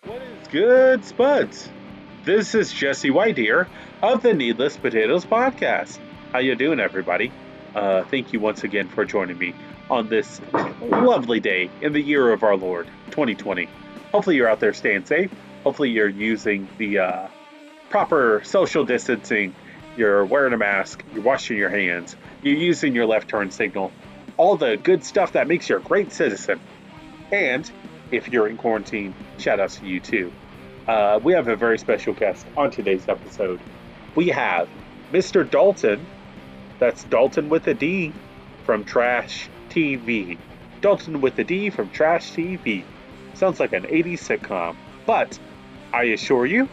What is good, Spuds? This is Jesse White here of the Needless Potatoes Podcast. How you doing, everybody? Thank you once again for joining me on this lovely day in the year of our Lord, 2020. Hopefully you're out there staying safe. Hopefully you're using the proper social distancing. You're wearing a mask. You're washing your hands. You're using your left turn signal. All the good stuff that makes you a great citizen. And if you're in quarantine, shout outs to you too. We have a very special guest on today's episode. We have Mr. Dalton. That's Dalton with a D from Trash TV. Dalton with a D from Trash TV. Sounds like an 80s sitcom. But I assure you,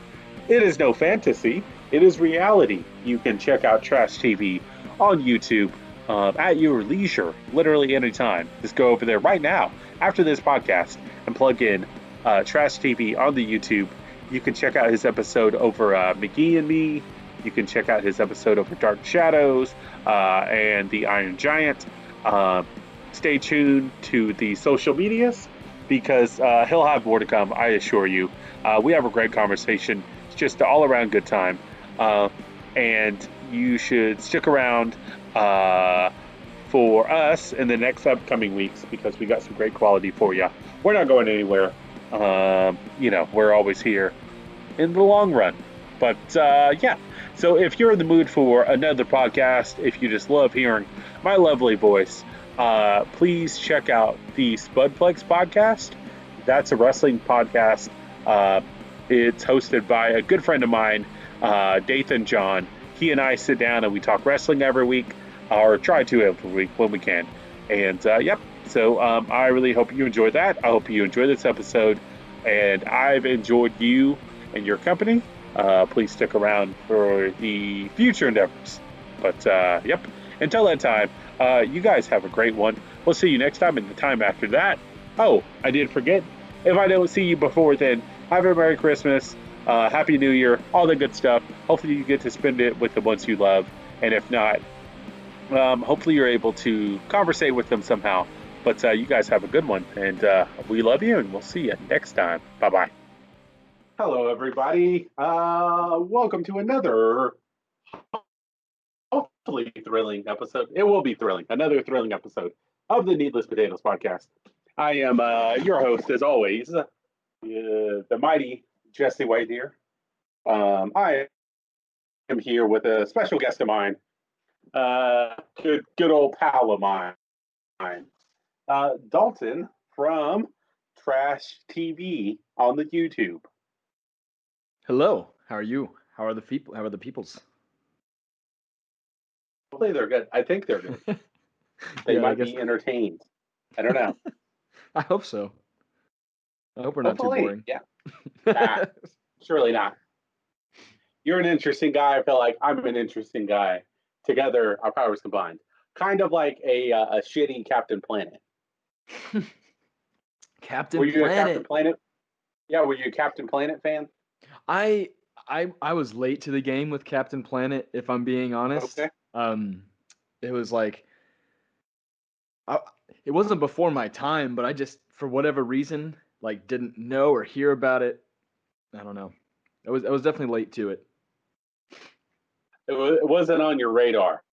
it is no fantasy. It is reality. You can check out Trash TV on YouTube at your leisure, literally anytime. Just go over there right now after this podcast and plug in Trash TV on the YouTube. You can check out his episode over McGee and Me. You can check out his episode over Dark Shadows and the Iron Giant. Stay tuned to the social medias because he'll have more to come, I assure you. We have a great conversation. It's just an all around good time. And you should stick around for us in the next upcoming weeks because we got some great quality for you. We're not going anywhere. We're always here in the long run. But yeah, so if you're in the mood for another podcast, if you just love hearing my lovely voice, please check out the Spudplex podcast. That's a wrestling podcast. It's hosted by a good friend of mine, Dathan John. He and I sit down and we talk wrestling every week, or try to every week when we can. And yep, so I really hope you enjoy that. I hope you enjoy this episode, and I've enjoyed you and your company. Please stick around for the future endeavors. But yep, until that time, you guys have a great one. We'll see you next time and the time after that. Oh, I did forget. If I don't see you before then, have a Merry Christmas, Happy New Year, all the good stuff. Hopefully you get to spend it with the ones you love. And if not, hopefully you're able to conversate with them somehow. But you guys have a good one. And we love you, and we'll see you next time. Bye-bye. Hello, everybody. Welcome to another hopefully thrilling episode. It will be thrilling. Another thrilling episode of the Needless Potatoes podcast. I am your host, as always, the mighty Jesse White here. I am here with a special guest of mine, good old pal of mine, Dalton from Trash TV on the YouTube. Hello, how are you? How are the people? How are the peoples? Hopefully they're good. I think they're good. They Yeah, I might guess be entertained. I don't know. I hope so. I hope we're not too Hopefully, boring. yeah. Surely not. You're an interesting guy. I feel like I'm an interesting guy. Together, our powers combined. Kind of like a shitty Captain Planet. Were Captain you a Captain Planet. Planet? Yeah, were you a Captain Planet fan? I I was late to the game with Captain Planet, if I'm being honest. Okay. It was like I, it wasn't before my time, but I just for whatever reason like didn't know or hear about it. I don't know. I was definitely late to it. It wasn't on your radar.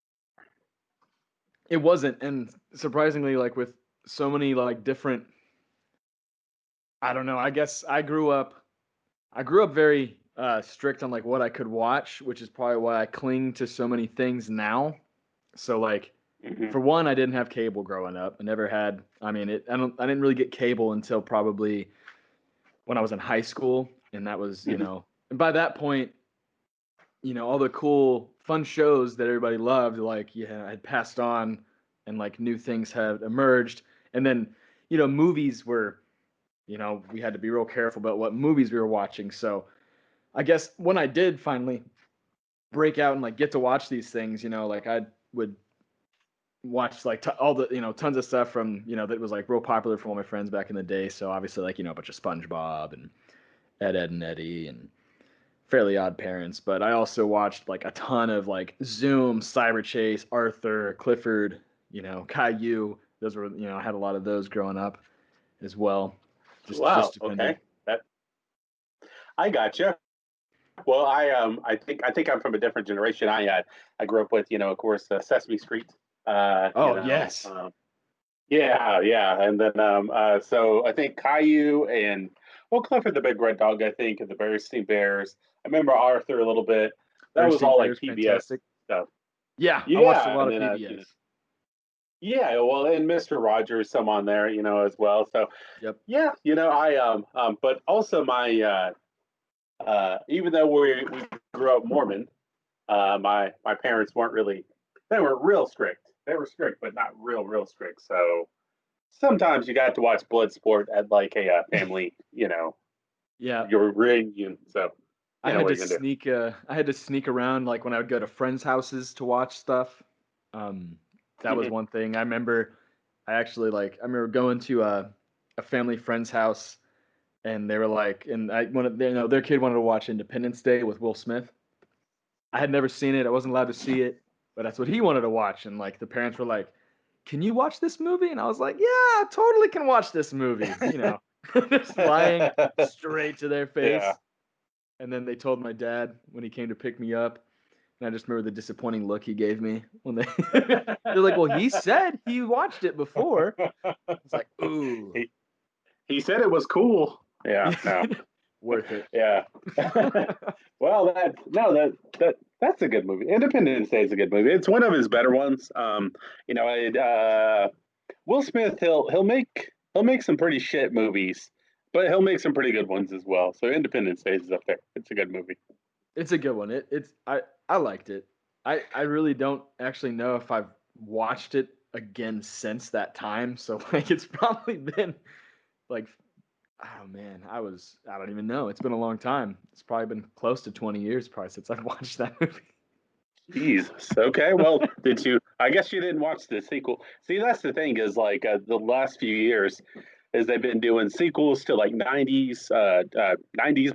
It wasn't, and surprisingly, like with so many like different I don't know. I guess I grew up very strict on like what I could watch, which is probably why I cling to so many things now. So like Hmm. for one, I didn't have cable growing up. I never had. I mean, I didn't really get cable until probably when I was in high school, and that was Hmm. and by that point, all the cool fun shows that everybody loved, like yeah, had passed on, and like new things had emerged, and then movies were we had to be real careful about what movies we were watching. So I guess when I did finally break out and like get to watch these things, like I would watch like all the tons of stuff from that was like real popular from all my friends back in the day. So obviously like a bunch of SpongeBob and Ed and Eddie and Fairly Odd Parents, but I also watched like a ton of like Zoom, Cyber Chase, Arthur, Clifford, Caillou. Those were I had a lot of those growing up as well. Just Wow. depended. Okay. That. I gotcha. Well, I think I'm from a different generation. I grew up with, of course, Sesame Street. Uh, you Oh know, yes, um, yeah, yeah, and then so I think Caillou and well, Clifford the Big Red Dog. I think and the Berenstain Bears. I remember Arthur a little bit. That was Berenstain all like Bears, PBS fantastic. stuff. Yeah, I watched a Yeah, lot and of then PBS. yeah, well, and Mister Rogers, some on there, as well. So Yep. yeah, but also even though we grew up Mormon, my parents weren't really they were real strict. They were strict, but not real strict. So sometimes you got to watch blood sport at like a family, Yeah. your reunion. So what are you gonna do? I had to sneak around like when I would go to friends' houses to watch stuff. Um, that was Mhm. one thing. I remember going to a family friend's house and they were like, and I wanted, their kid wanted to watch Independence Day with Will Smith. I had never seen it. I wasn't allowed to see it, but that's what he wanted to watch. And like the parents were like, "Can you watch this movie?" And I was like, "Yeah, I totally can watch this movie." Just lying straight to their Yeah. face. And then they told my dad when he came to pick me up, and I just remember the disappointing look he gave me when they they're like, "Well, he said he watched it before." It's like, "Ooh, he he said it was cool. Yeah. No. worth it." Yeah. Well, that's a good movie. Independence Day is a good movie. It's one of his better ones. Will Smith he'll make some pretty shit movies, but he'll make some pretty good ones as well. So Independence Day is up there. It's a good movie. It's a good one. I liked it. I really don't actually know if I've watched it again since that time. So like it's probably been like oh man, I don't even know. It's been a long time. It's probably been close to 20 years probably since I've watched that movie. Jesus. Okay. Well, did you? I guess you didn't watch the sequel. See, that's the thing is like the last few years is they've been doing sequels to like '90s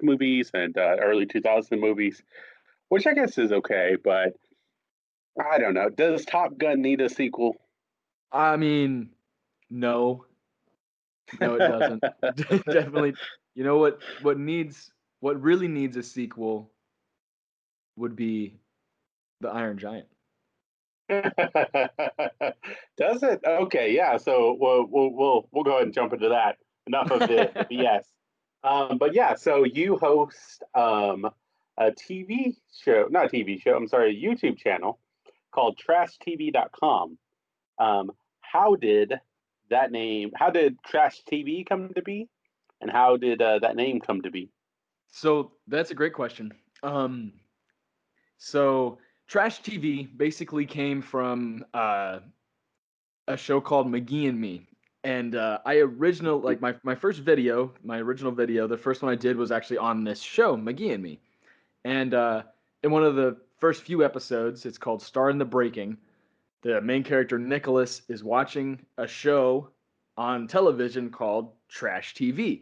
movies and early 2000 movies, which I guess is okay, but I don't know. Does Top Gun need a sequel? I mean, no. No, it doesn't. Definitely. You know what really needs a sequel would be The Iron Giant. Does it? Okay, yeah. So we'll go ahead and jump into that. Enough of the BS. But yeah, so you host a TV show, not a TV show. I'm sorry, a YouTube channel called TrashTV.com. How did that name? How did Trash TV come to be, and how did that name come to be? So, that's a great question. Um so Trash TV basically came from a show called McGee and Me. And my first video, my original video, the first one I did was actually on this show, McGee and Me. And in one of the first few episodes, it's called Star in the Breaking. The main character Nicholas is watching a show on television called Trash TV,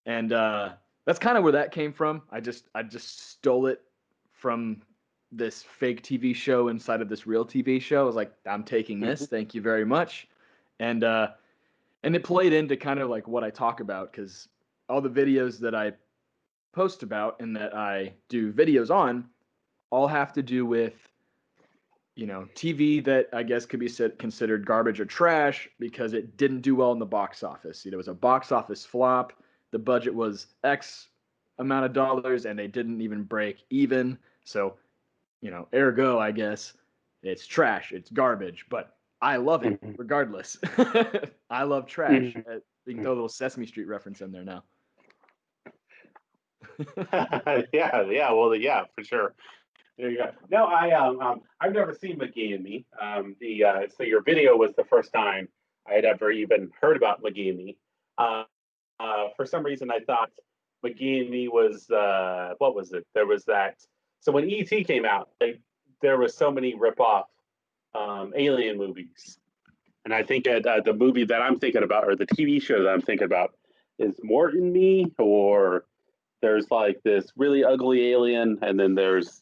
and that's kind of where that came from. I just stole it from this fake TV show inside of this real TV show. I was like, I'm taking this, thank you very much, and and it played into kind of like what I talk about because all the videos that I post about and that I do videos on all have to do with TV that I guess could be considered garbage or trash because it didn't do well in the box office. It was a box office flop. The budget was X amount of dollars and they didn't even break even. So, ergo, I guess it's trash, it's garbage, but I love it regardless. I love trash. You can throw a little Sesame Street reference in there now. Yeah, yeah, well, yeah, for sure. There you go. No, I've never seen McGee and Me. The So your video was the first time I had ever even heard about McGee and Me. Uh, for some reason, I thought McGee and Me was what was it? There was that. So when ET came out, there was so many rip-off alien movies, and I think that the movie that I'm thinking about, or the TV show that I'm thinking about, is Morton Me, or there's like this really ugly alien, and then there's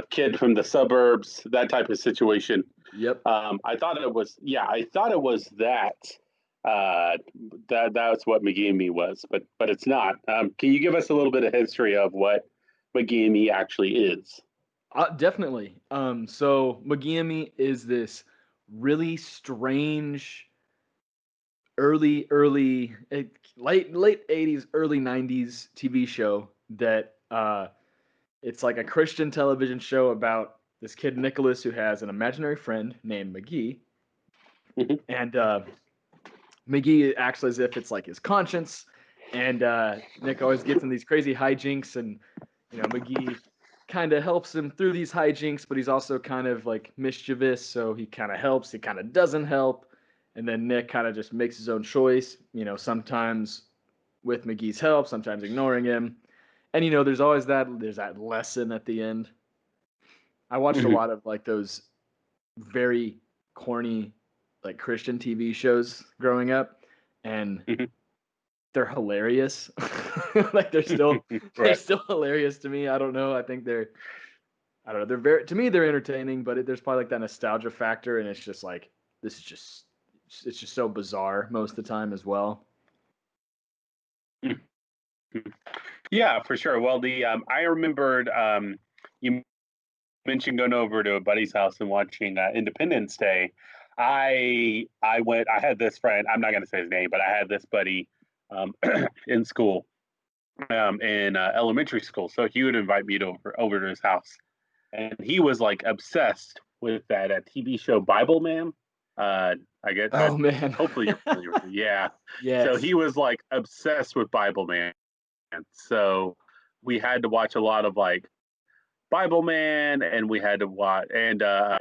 kid from the suburbs, that type of situation. Yep. I thought it was that. That's what McGee and Me was, but it's not. Can you give us a little bit of history of what McGee and Me actually is? Definitely. So McGee and Me is this really strange late 80s, early 90s TV show that it's like a Christian television show about this kid Nicholas who has an imaginary friend named McGee, Mhm. and McGee acts as if it's like his conscience, and Nick always gets in these crazy hijinks, and McGee kind of helps him through these hijinks, but he's also kind of like mischievous, so he kind of helps, he kind of doesn't help, and then Nick kind of just makes his own choice, sometimes with McGee's help, sometimes ignoring him, and there's that lesson at the end. I watched a Mhm. lot of like those very corny like Christian TV shows growing up, and Mhm. they're hilarious. Like they're Right. still hilarious to me. I don't know. I don't know. They're very to me they're entertaining, but there's probably like that nostalgia factor, and it's just like this is just it's just so bizarre most of the time as well. Mhm. Yeah, for sure. Well, the I remembered you mentioned going over to a buddy's house and watching Independence Day. I went. I had this friend. I'm not going to say his name, but I had this buddy in school, in elementary school. So he would invite me to over to his house, and he was like obsessed with that TV show Bible Man. I guess Oh man. hopefully you're familiar with it. Yeah. So Yes. he was like obsessed with Bible Man. So we had to watch a lot of like Bible Man, and we had to watch and uh,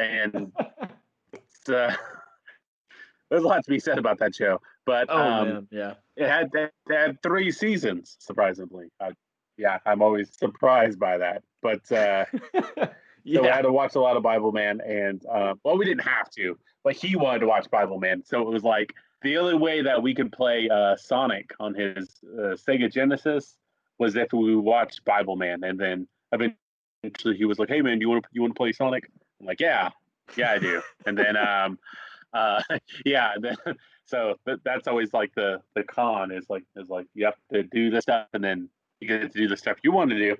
there's a lot to be said about that show. But Oh man, yeah. it had 3 seasons, surprisingly. Yeah, I'm always surprised by that. But so we Yeah. had to watch a lot of Bible Man, and well, we didn't have to, but he wanted to watch Bible Man, so it was like the only way that we could play Sonic on his Sega Genesis was if we watched Bible Man, and then eventually he was like, "Hey man, you want to play Sonic?" I'm like, "Yeah, yeah, I do." And then uh, yeah, then, so that's always like the con is like you have to do this stuff, and then you get to do the stuff you want to do.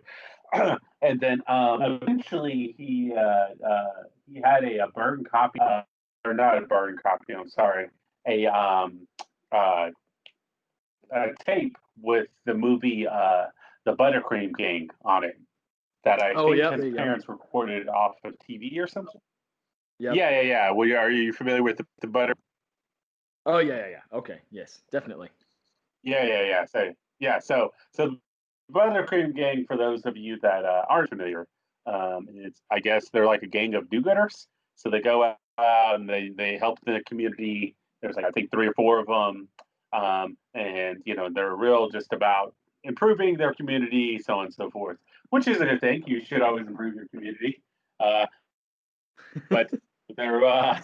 And then eventually he had a burned copy, or not a burned copy. I'm sorry, a uh, a tape with the movie the Buttercream Gang on it that I Oh think yeah, his there you go. parents recorded off of TV or something. Yep. Yeah, yeah, yeah. Well, are you familiar with the Butter? Oh yeah, yeah, yeah. Okay. Yes, definitely. Yeah, yeah, yeah. So Buttercream Gang, for those of you that aren't familiar, it's I guess they're like a gang of do-gooders. So they go out and they help the community. There's like I think 3 or 4 of them, and they're real just about improving their community, so on and so forth. Which is a good thing. You should always improve your community. Uh, but they're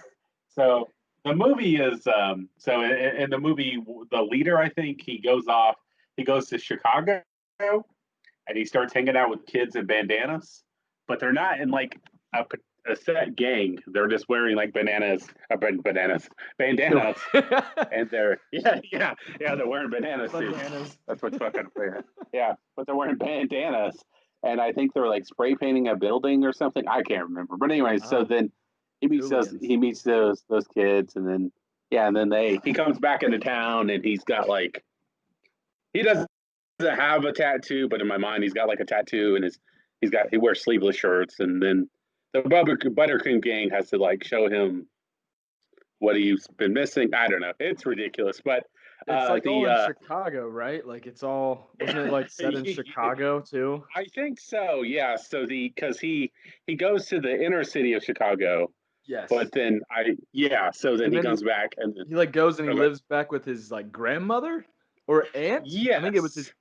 so the movie is so in the movie the leader, I think, he goes to Chicago, and he starts hanging out with kids in bandanas, but they're not in like a set gang. They're just wearing like bandanas, and they're yeah they're wearing banana suits. Bananas. That's what's fucking weird. Yeah, but they're wearing bandanas, and I think they're like spray painting a building or something. I can't remember. But anyway, so Ah, then hooligans. he meets those kids, and then yeah, and then he comes back into town, and he's got like he doesn't have a tattoo, but in my mind he's got like a tattoo, and he wears sleeveless shirts, and then the Buttercream Gang has to like show him what he's been missing. I don't know. It's ridiculous, but It's like all the in Chicago, right? Like it's all wasn't it like set in Chicago too? I think so. Yeah. So the because he goes to the inner city of Chicago, Yes. but then So then And he then comes back, and then he like goes and he okay. lives back with his like grandmother or aunt. Yes. I think it was his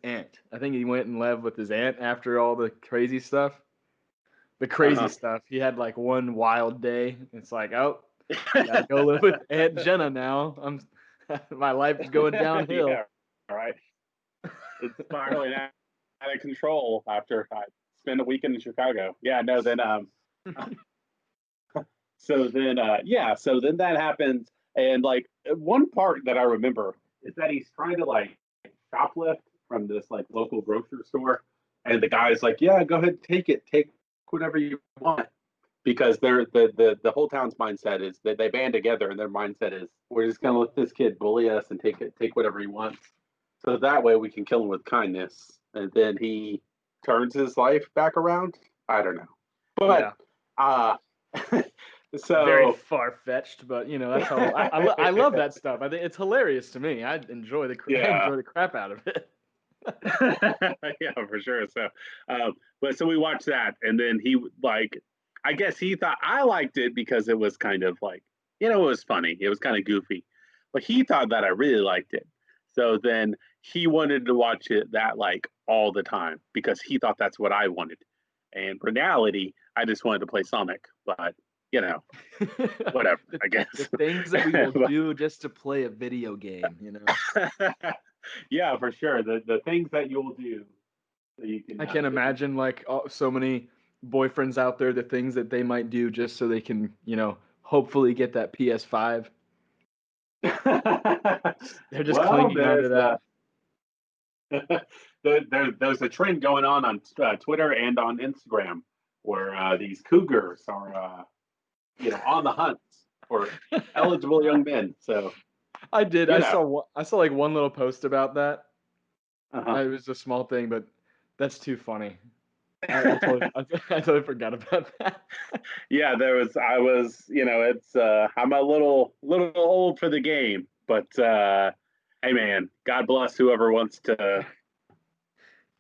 aunt. I think he went and lived with his aunt after all the crazy stuff. The Uh crazy huh. stuff. He had like one wild day. It's like, oh, gotta go live with Aunt Jenna now. I'm my life's going downhill. Yeah. All right. It's spiraling out of control after I spend a weekend in Chicago. Yeah. No. Then so then that happens. And like one part that I remember is that he's trying to like shoplift from this like local grocery store, and the guy's like, "Yeah, go ahead, take whatever you want," because the whole town's mindset is that they band together, and their mindset is we're just gonna let this kid bully us and take whatever he wants, so that way we can kill him with kindness, and then he turns his life back around. I don't know, but Yeah. uh Very so far fetched, but that's how I love that stuff. I think it's hilarious to me. I enjoy I yeah. enjoy the crap out of it. Yeah, for sure. So, but so we watched that, and then he like, I guess he thought I liked it because it was kind of like, it was funny. It was kind of goofy, but he thought that I really liked it. So then he wanted to watch it that like all the time because he thought that's what I wanted. And in reality, I just wanted to play Sonic, but you know, whatever. the, I the guess. things that we will do just to play a video game. Yeah, for sure. The things that you'll do so you can I can't imagine like so many boyfriends out there, the things that they might do just so they can, hopefully get that PS5. They're just well, clinging onto that. there's a trend going on Twitter and on Instagram where these cougars are on the hunt for eligible young men. So I did. you know, I saw like one little post about that. uh-huh. It was a small thing, but that's too funny. I totally I totally forgot about that. Yeah, I was it's I'm a little old for the game, but hey man, God bless whoever wants to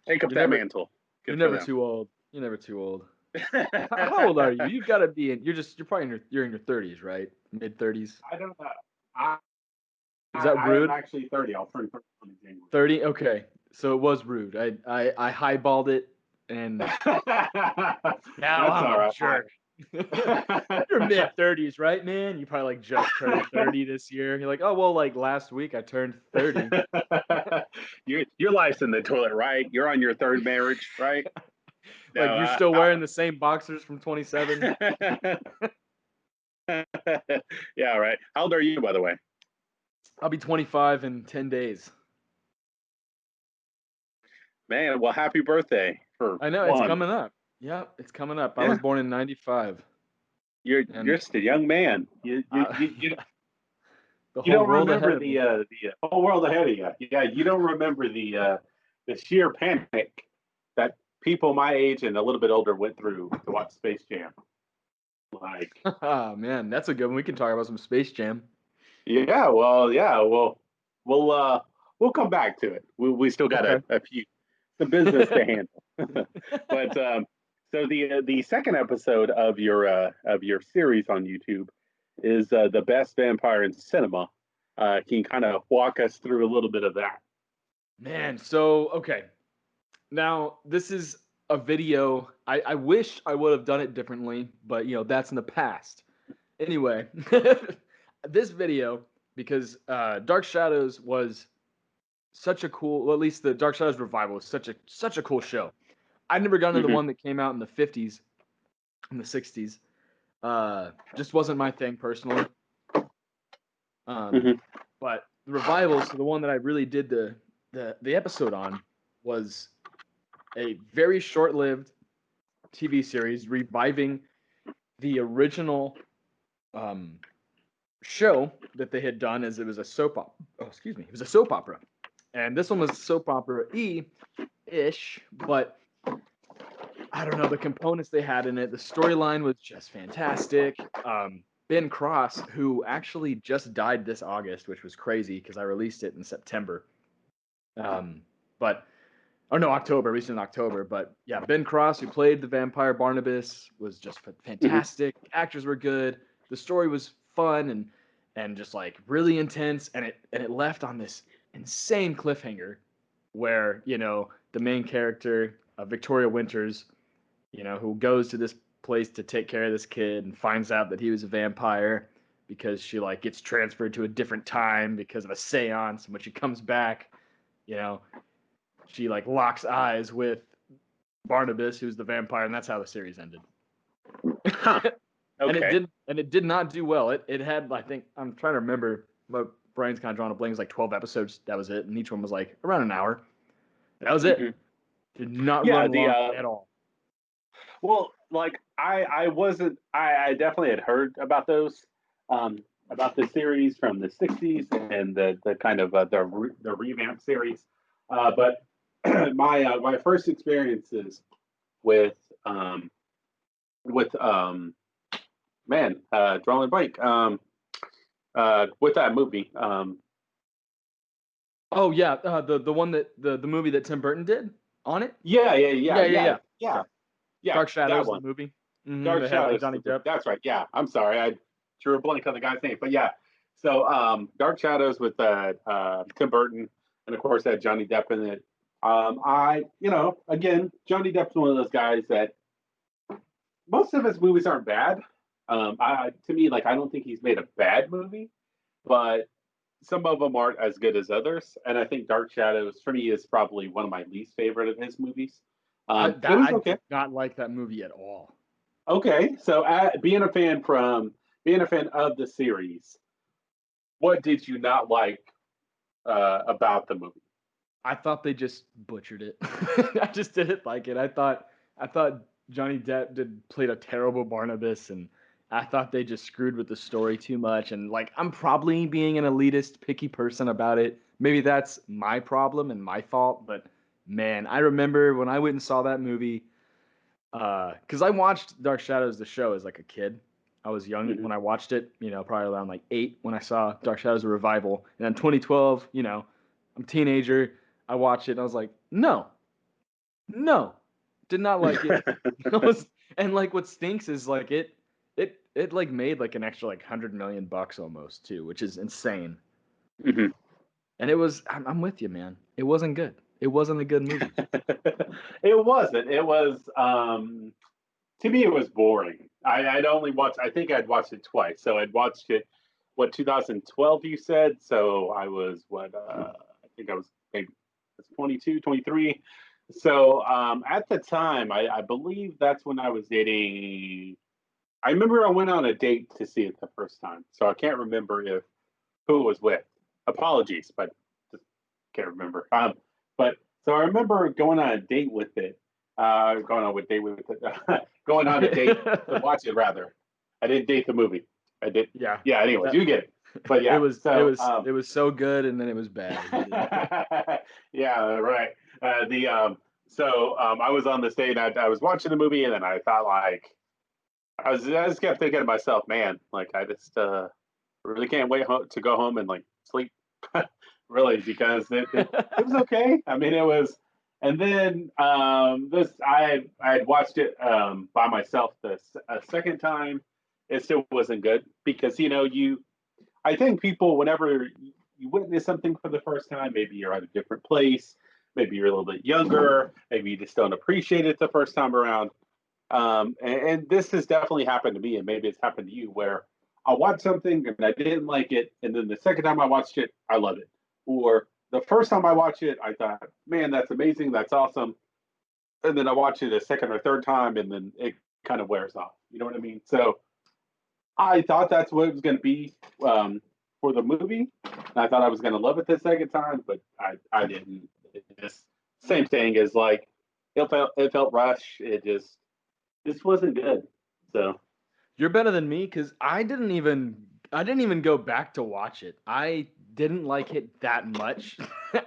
take up You're that never mantle. you're Good for never them. too old. You're never too old. How old are you? You've got to be in. You're probably you're in your 30s, right? Mid 30s. I don't know. I, Is that I am rude? actually 30. I'll turn 30 in January. 30. Okay, so it was rude. I highballed it, and now That's I'm all a right. jerk. You're mid 30s, right, man? You probably like just turned 30 this year. You're like, oh well, like last week I turned 30. Your life's in the toilet, right? You're on your third marriage, right? Like No, you're still wearing the same boxers from 27. yeah, right. How old are you, by the way? I'll be 25 in 10 days. Man, well, happy birthday for I know it's one. coming up. Yeah, it's coming up. I was Yeah, born in 95, you're and just a young man. the You whole don't world ahead remember of me. the whole world ahead of you. Yeah, you don't remember the sheer panic that people my age and a little bit older went through to watch Space Jam. Like, Oh man, that's a good one. We can talk about some Space Jam. yeah, well, we'll uh we'll come back to it. We still got Okay. a few some business to handle. But so the second episode of your series on YouTube is the best vampire in cinema. Can you kind of walk us through a little bit of that? Man, so okay. Now, this is a video. I wish I would have done it differently, but that's in the past. Anyway, this video, because Dark Shadows was such a cool, well, at least the Dark Shadows revival was such a cool show. I'd never gotten to the Hmm. one that came out in the 50s and the 60s. Just wasn't my thing personally. Um, Hmm. but the revival, so the one that I really did the episode on was a very short-lived TV series reviving the original um, show that they had done as it was a soap opera. Oh, excuse me, it was a soap opera, and this one was soap opera ish, but I don't know the components they had in it. The storyline was just fantastic. Ben Cross, who actually just died this August, which was crazy because I released it in September. But or no, October, released in October. But yeah, Ben Cross, who played the vampire Barnabas, was just Hmm. fantastic. Actors were good. The story was fun and just like really intense, and it left on this insane cliffhanger where the main character, Victoria Winters, who goes to this place to take care of this kid and finds out that he was a vampire because she like gets transferred to a different time because of a seance. And when she comes back, you know, she like locks eyes with Barnabas, who's the vampire, and that's how the series ended. Huh. Okay. And it did not do well. It had, I think, I'm trying to remember, but Brian's kind of drawing a blank. It was like 12 episodes. That was it, and each one was like around an hour. That was Hmm. it. Did not Yeah. run long at all. Well, like I wasn't. I definitely had heard um, about the series from the '60s and the kind of the revamp series. But my first experiences with um, with man, drawing a blank with that movie. Oh yeah, the one that the movie that Tim Burton did on it. Yeah, yeah, yeah, Yeah, yeah, yeah, yeah. yeah, Okay. yeah. Dark That Shadows, the one. movie. Dark They had like Shadows. Johnny Depp. That's right. Yeah. I'm sorry. I drew a blank on the guy's name, but yeah. So Dark Shadows with Tim Burton, and of course had Johnny Depp in it. Again, Johnny Depp's one of those guys that most of his movies aren't bad. To me, like I don't think he's made a bad movie, but some of them aren't as good as others. And I think Dark Shadows for me is probably one of my least favorite of his movies. It was I okay. did not like that movie at all. Okay, so being a fan of the series, what did you not like about the movie? I thought they just butchered it. I just didn't like it. I thought Johnny Depp played a terrible Barnabas, and I thought they just screwed with the story too much. And like, I'm probably being an elitist, picky person about it. Maybe that's my problem and my fault. But man, I remember when I went and saw that movie, because I watched Dark Shadows the show as like a kid. I was young Hmm. when I watched it, probably around like 8 when I saw Dark Shadows the revival. And then 2012, I'm a teenager. I watched it and I was like, no, no, did not like it. I was, and like what stinks is like it like made like an extra like 100 million bucks almost too, which is insane. Hmm. And I'm with you, man. It wasn't good. It wasn't a good movie. It wasn't. It was to me it was boring. I'd only watched. I think I'd watched it twice. So I'd watched it, what 2012 you said. So I was what I think I was maybe 22, 23. So at the time, I believe that's when I was dating. I remember I went on a date to see it the first time, so I can't remember if who it was with. Apologies, but just can't remember. But so I remember going on a date with it. Going on a date with it. Going on a date to watch it. Rather, I didn't date the movie. I did. Yeah. Yeah. Anyways, That you get it. But it yeah. was it So was it was so good and then it was bad. I hated it. yeah, right. The so I was on this date and I was watching the movie and then I thought like I just kept thinking to myself, man, like I just really can't wait to go home and like sleep, really, because it was okay. I mean, it was, and then this I had watched it by myself this a second time. It still wasn't good because I think people whenever you witness something for the first time, maybe you're at a different place, maybe you're a little bit younger, maybe you just don't appreciate it the first time around. And this has definitely happened to me, and maybe it's happened to you, where I watched something and I didn't like it, and then the second time I watched it, I love it. Or the first time I watched it, I thought, man, that's amazing, that's awesome. And then I watch it a second or third time, and then it kind of wears off. You know what I mean? So I thought that's what it was going to be for the movie. And I thought I was going to love it the second time, but I didn't. It just same thing as like it felt rush. It just this wasn't good. So You're better than me because I didn't even go back to watch it. I didn't like it that much.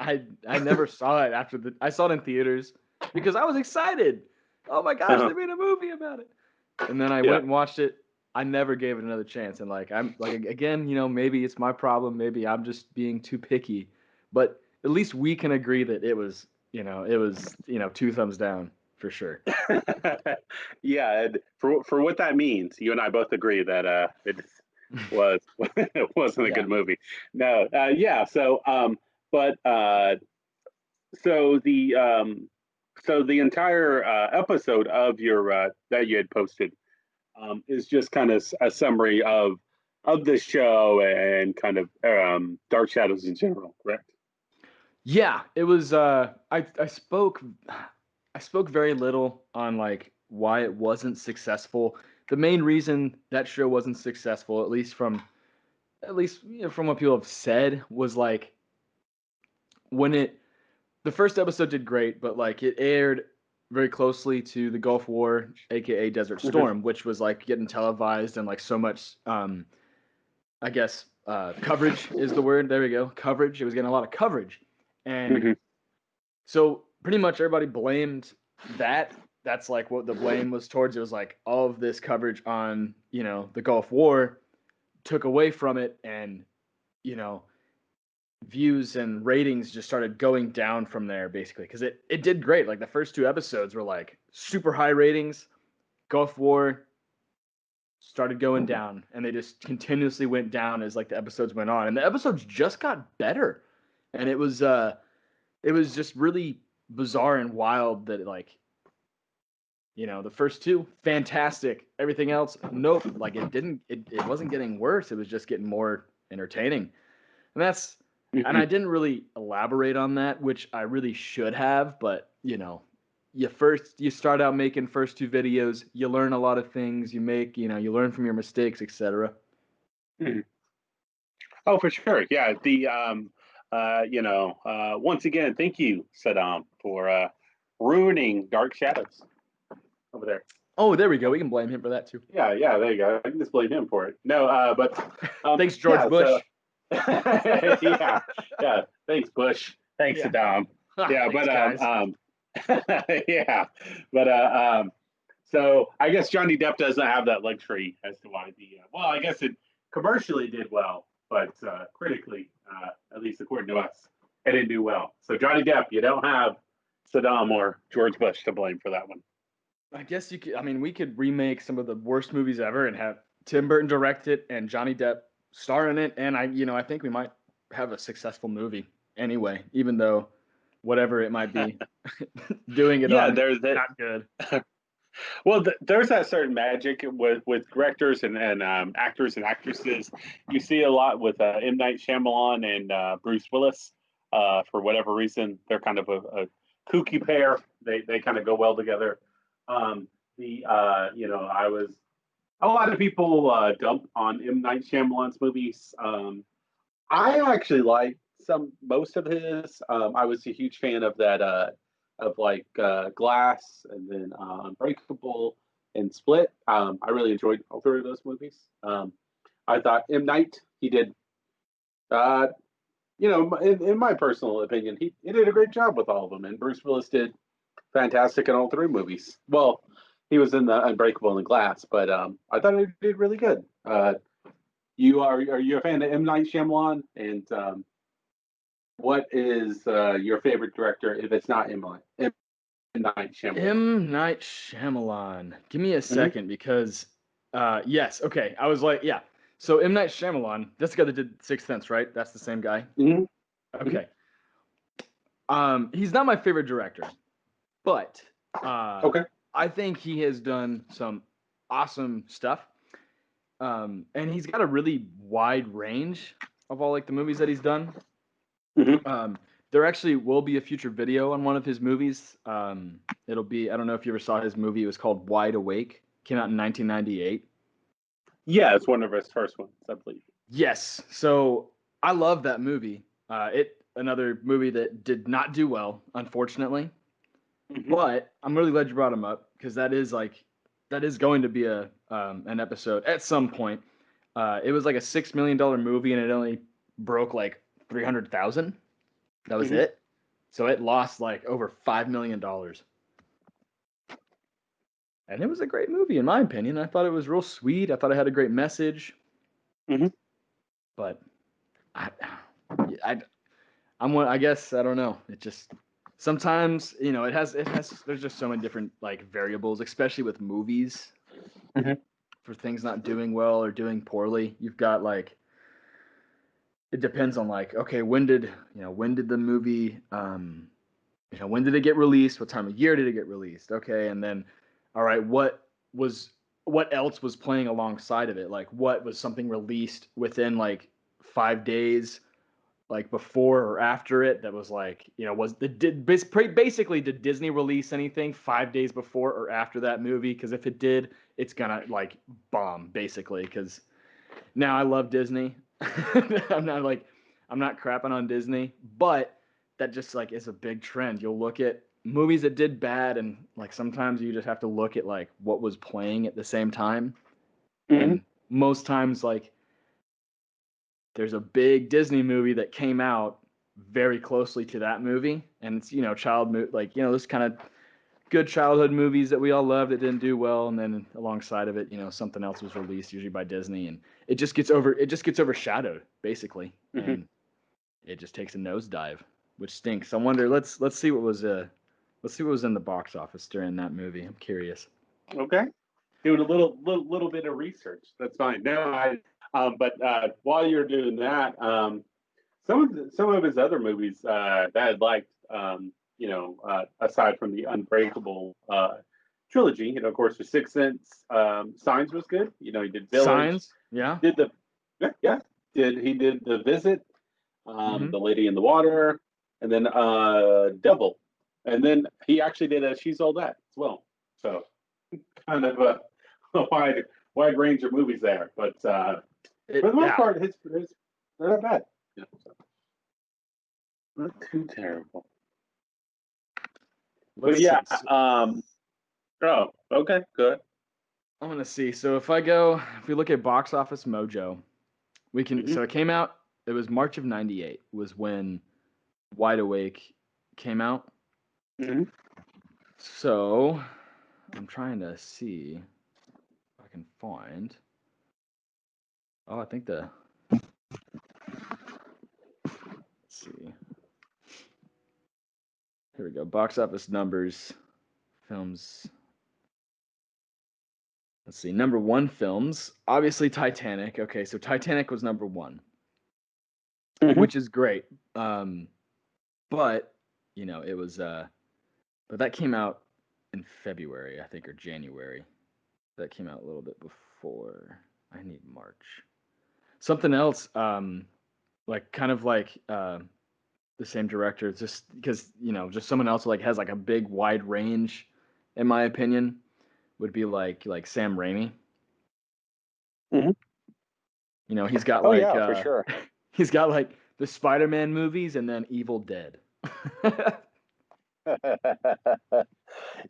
I never saw it after I saw it in theaters because I was excited. Oh my gosh, uh, they made a movie about it. And then I yeah, went and watched it. I never gave it another chance. And like I'm like again, maybe it's my problem. Maybe I'm just being too picky. But at least we can agree that it was 2 thumbs down for sure. yeah. And for what that means, you and I both agree that it was it wasn't a Yeah. good movie. No, yeah. But so the so the entire episode of your that you had posted is just kind of a summary of the show and kind of Dark Shadows in general, correct? Yeah, it was I spoke very little on like why it wasn't successful the main reason that show wasn't successful, from what people have said, was like when the first episode did great, but like it aired very closely to the Gulf War, aka Desert Storm, which was like getting televised and like so much I guess coverage is the word. There we go. Coverage. It was getting a lot of coverage. And so pretty much everybody blamed that. That's like what the blame was towards. It was like all of this coverage on, the Gulf War took away from it, and, views and ratings just started going down from there, basically, because it did great. Like the first two episodes were like super high ratings. Gulf War started going down, and they just continuously went down as like the episodes went on, and the episodes just got better. And it was just really bizarre and wild that like, the first two fantastic, everything else nope, like it wasn't getting worse, it was just getting more entertaining. And I didn't really elaborate on that, which I really should have, but you start out making first two videos, you learn a lot of things, you learn from your mistakes, etc. Oh, for sure. Yeah. Once again, thank you, Saddam, for ruining Dark Shadows over there. Oh, there we go. We can blame him for that too. Yeah, there you go. I can just blame him for it. No, but thanks, George Bush. Yeah. Thanks, Bush. Thanks, Saddam. Yeah, yeah, but so I guess Johnny Depp doesn't have that luxury as to why well, I guess it commercially did well, but critically, at least according to us, it didn't do well. So Johnny Depp, you don't have Saddam or George Bush to blame for that one. I guess you could. I mean, we could remake some of the worst movies ever and have Tim Burton direct it and Johnny Depp star in it, and I think we might have a successful movie anyway, even though whatever it might be doing it there's not good. Well, there's that certain magic with directors and actors and actresses. You see a lot with M. Night Shyamalan and Bruce Willis. For whatever reason, they're kind of a kooky pair. They kind of go well together. I was a lot of people dump on M. Night Shyamalan's movies. I actually like most of his. I was a huge fan of that of like Glass and then Unbreakable and Split. I really enjoyed all three of those movies. I thought M. Night, he did, in my personal opinion, he did a great job with all of them. And Bruce Willis did fantastic in all three movies. Well, he was in the Unbreakable and Glass, but I thought he did really good. Are you a fan of M. Night Shyamalan? And what is your favorite director if it's not M. Night Shyamalan? M. Night Shyamalan. Give me a second because, yes, okay. I was like, yeah. So M. Night Shyamalan, that's the guy that did Sixth Sense, right? That's the same guy? Mm-hmm. Okay. He's not my favorite director, but okay. I think he has done some awesome stuff. And he's got a really wide range of all like the movies that he's done. There actually will be a future video on one of his movies. It'll be, I don't know if you ever saw his movie. It was called Wide Awake. Came out in 1998. Yeah, it's one of his first ones, I believe. Yes. So I love that movie. Another movie that did not do well, unfortunately. But I'm really glad you brought him up because that is going to be an episode at some point. It was like a $6 million movie and it only broke like 300,000. That was it. So it lost like over $5 million. And it was a great movie, in my opinion. I thought it was real sweet. I thought it had a great message. But I guess, I don't know. It just, sometimes, there's just so many different like variables, especially with movies. For things not doing well or doing poorly. You've got like, it depends on like, okay, when did the movie, when did it get released? What time of year did it get released? Okay, and then, all right, what else was playing alongside of it? Like, what was something released within like 5 days like before or after it that was like, basically did Disney release anything 5 days before or after that movie? Because if it did, it's gonna like bomb basically. Because now I love Disney. I'm not like I'm not crapping on Disney, but that just like is a big trend. You'll look at movies that did bad, and like sometimes you just have to look at like what was playing at the same time. Mm-hmm. And most times like there's a big Disney movie that came out very closely to that movie, and it's this kind of good childhood movies that we all love that didn't do well, and then alongside of it, something else was released usually by Disney, and it just gets overshadowed basically, Mm-hmm. and it just takes a nosedive, which stinks. I wonder. Let's see what was in the box office during that movie. I'm curious. Okay. Doing a little bit of research. That's fine. No, but while you're doing that, some of his other movies that I liked, aside from the Unbreakable trilogy, of course, The Sixth Sense, Signs was good. He did Village, Signs, yeah. did the yeah, did The Visit, Mm-hmm. The Lady in the Water, and then Devil, and then he actually did a She's All That as well. So kind of a wide range of movies there, but for the most Yeah. part, his they're not bad. So not too terrible. But Let's see. yeah, oh, okay, good. I want to see. So if we look at Box Office Mojo, we can. Hmm. So it came out. It was March of '98 was when Wide Awake came out. Hmm. So I'm trying to see if I can find. Oh, I think the. Let's see. Here we go. Box office numbers, films. Let's see. Number one films. Obviously Titanic. Okay, so Titanic was number one, Hmm. which is great. But it was but that came out in February, I think, or January. That came out a little bit before. I need March. Something else, like kind of like the same director, just because just someone else like has like a big wide range, in my opinion, would be like Sam Raimi. Hmm. He's got Oh like yeah, for sure. he's got like the Spider-Man movies and then Evil Dead. And